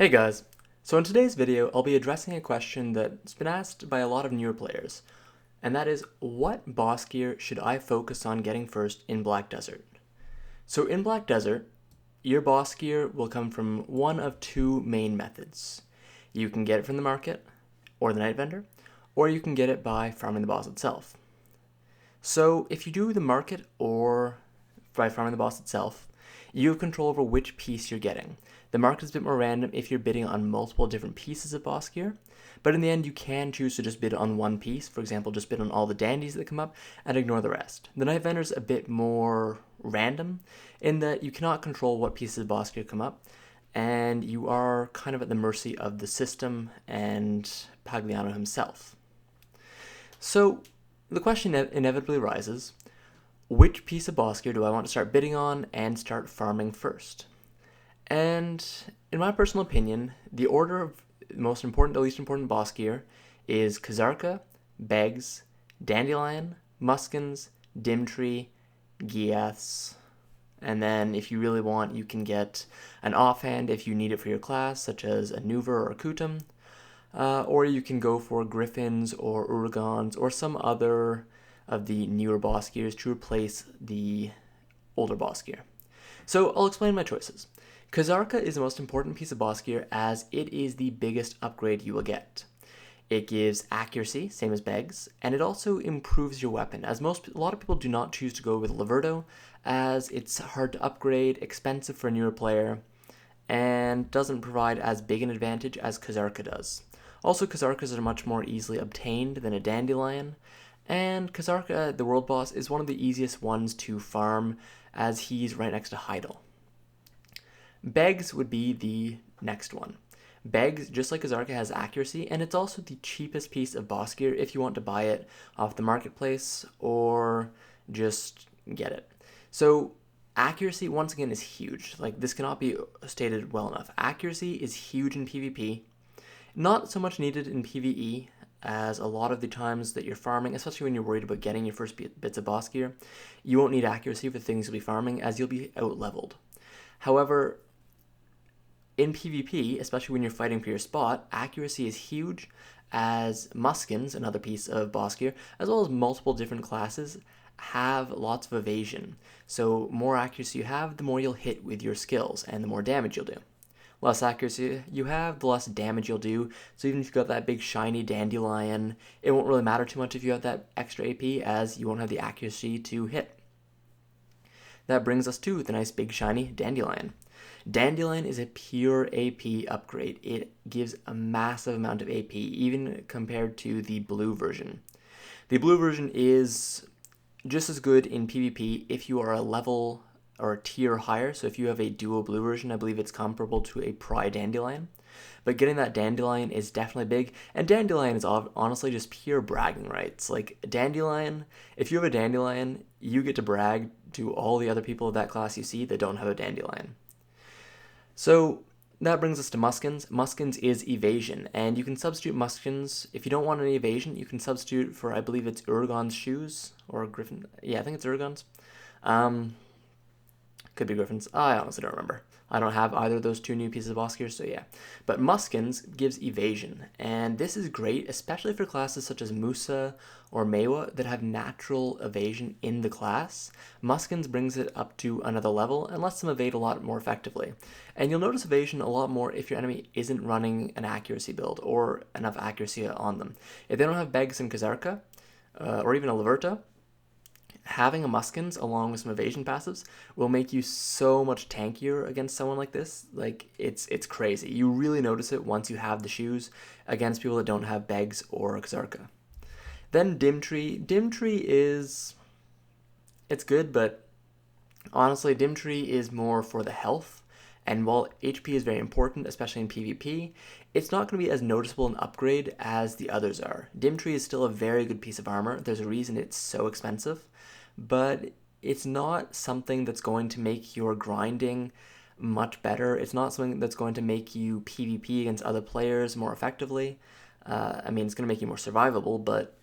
Hey guys, so in today's video I'll be addressing a question that's been asked by a lot of newer players, and that is, what boss gear should I focus on getting first in Black Desert? So in Black Desert, your boss gear will come from one of two main methods. You can get it from the market, or the night vendor, or you can get it by farming the boss itself. So if you do the market or by farming the boss itself, you have control over which piece you're getting. The market is a bit more random if you're bidding on multiple different pieces of boss gear, but in the end you can choose to just bid on one piece. For example, just bid on all the dandies that come up and ignore the rest. The night vendor is a bit more random in that you cannot control what pieces of boss gear come up, and you are kind of at the mercy of the system and Pagliano himself. So the question inevitably arises, which piece of boss gear do I want to start bidding on and start farming first? And in my personal opinion, the order of most important to least important boss gear is Kazarka, Begs, Dandelion, Muskins, Dimtree, Geass, and then if you really want, you can get an offhand if you need it for your class, such as a Nuver or a Kutum, or you can go for Griffins or Urgons or some other of the newer boss gears to replace the older boss gear. So I'll explain my choices. Kazarka is the most important piece of boss gear as it is the biggest upgrade you will get. It gives accuracy, same as Begs, and it also improves your weapon, as a lot of people do not choose to go with Laverto, as it's hard to upgrade, expensive for a newer player, and doesn't provide as big an advantage as Kazarka does. Also, Kazarkas are much more easily obtained than a Dandelion, and Kazarka, the world boss, is one of the easiest ones to farm as he's right next to Heidel. Begs would be the next one. Begs, just like Kazarka, has accuracy, and it's also the cheapest piece of boss gear if you want to buy it off the marketplace or just get it. So accuracy, once again, is huge. Like, this cannot be stated well enough. Accuracy is huge in PvP. Not so much needed in PvE, as a lot of the times that you're farming, especially when you're worried about getting your first bits of boss gear, you won't need accuracy for things you'll be farming, as you'll be out-leveled. However, in PvP, especially when you're fighting for your spot, accuracy is huge, as Muskins, another piece of boss gear, as well as multiple different classes, have lots of evasion. So more accuracy you have, the more you'll hit with your skills, and the more damage you'll do. Less accuracy you have, the less damage you'll do. So even if you've got that big shiny Dandelion, it won't really matter too much if you have that extra AP, as you won't have the accuracy to hit. That brings us to the nice big shiny Dandelion. Dandelion is a pure AP upgrade. It gives a massive amount of AP, even compared to the blue version. The blue version is just as good in PvP if you are a level or a tier higher. So if you have a duo blue version, I believe it's comparable to a Pry Dandelion. But getting that Dandelion is definitely big, and Dandelion is honestly just pure bragging rights. Like, Dandelion, if you have a Dandelion, you get to brag to all the other people of that class you see that don't have a Dandelion. So that brings us to Muskins. Muskins is evasion, and you can substitute Muskins. If you don't want any evasion, you can substitute for, I believe it's Urgon's shoes, or Griffin. Yeah, I think it's Urgon's. Could be Griffins. I honestly don't remember. I don't have either of those two new pieces of boss gear, so yeah. But Muskins gives evasion, and this is great, especially for classes such as Musa or Mewa that have natural evasion in the class. Muskins brings it up to another level and lets them evade a lot more effectively. And you'll notice evasion a lot more if your enemy isn't running an accuracy build or enough accuracy on them. If they don't have Begs and Kazarka, or even a Laverta, having a Muskins along with some evasion passives will make you so much tankier against someone like this. Like, it's crazy. You really notice it once you have the shoes against people that don't have Begs or Kazarka. Then Dimtree. Dimtree is... it's good, but honestly, Dimtree is more for the health. And while HP is very important, especially in PvP, it's not going to be as noticeable an upgrade as the others are. Dimtree is still a very good piece of armor. There's a reason it's so expensive, but it's not something that's going to make your grinding much better. It's not something that's going to make you PvP against other players more effectively. I mean, it's going to make you more survivable, but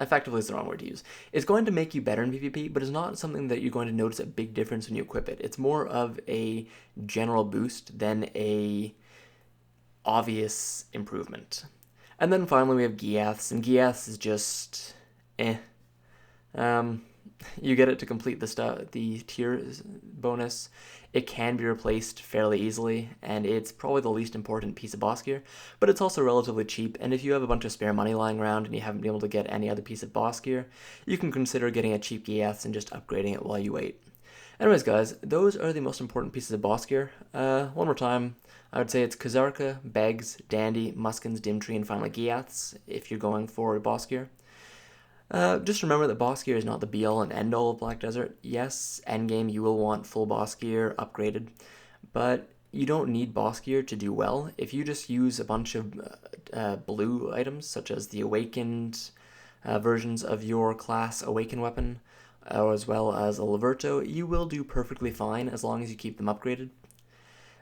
effectively is the wrong word to use. It's going to make you better in PvP, but it's not something that you're going to notice a big difference when you equip it. It's more of a general boost than a obvious improvement. And then finally we have Geass, and Geass is just you get it to complete the tier bonus. It can be replaced fairly easily, and it's probably the least important piece of boss gear, but it's also relatively cheap, and if you have a bunch of spare money lying around and you haven't been able to get any other piece of boss gear, you can consider getting a cheap Geass and just upgrading it while you wait. Anyways, guys, those are the most important pieces of boss gear. One more time, I would say it's Kazarka, Begs, Dandy, Muskins, Dimtree, and finally Geass, if you're going for boss gear. Just remember that boss gear is not the be-all and end-all of Black Desert. Yes, endgame you will want full boss gear upgraded, but you don't need boss gear to do well. If you just use a bunch of blue items, such as the awakened versions of your class awaken weapon, as well as a Laverto, you will do perfectly fine as long as you keep them upgraded.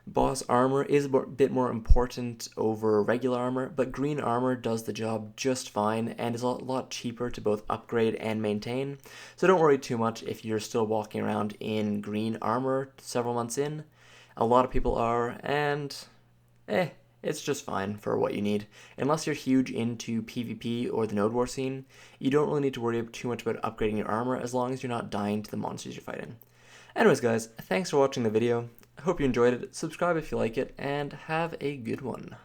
Boss armor is a bit more important over regular armor, but green armor does the job just fine and is a lot cheaper to both upgrade and maintain, so don't worry too much if you're still walking around in green armor several months in. A lot of people are, and it's just fine for what you need. Unless you're huge into PvP or the Node War scene, you don't really need to worry too much about upgrading your armor as long as you're not dying to the monsters you're fighting. Anyways, guys, thanks for watching the video. I hope you enjoyed it. Subscribe if you like it, and have a good one.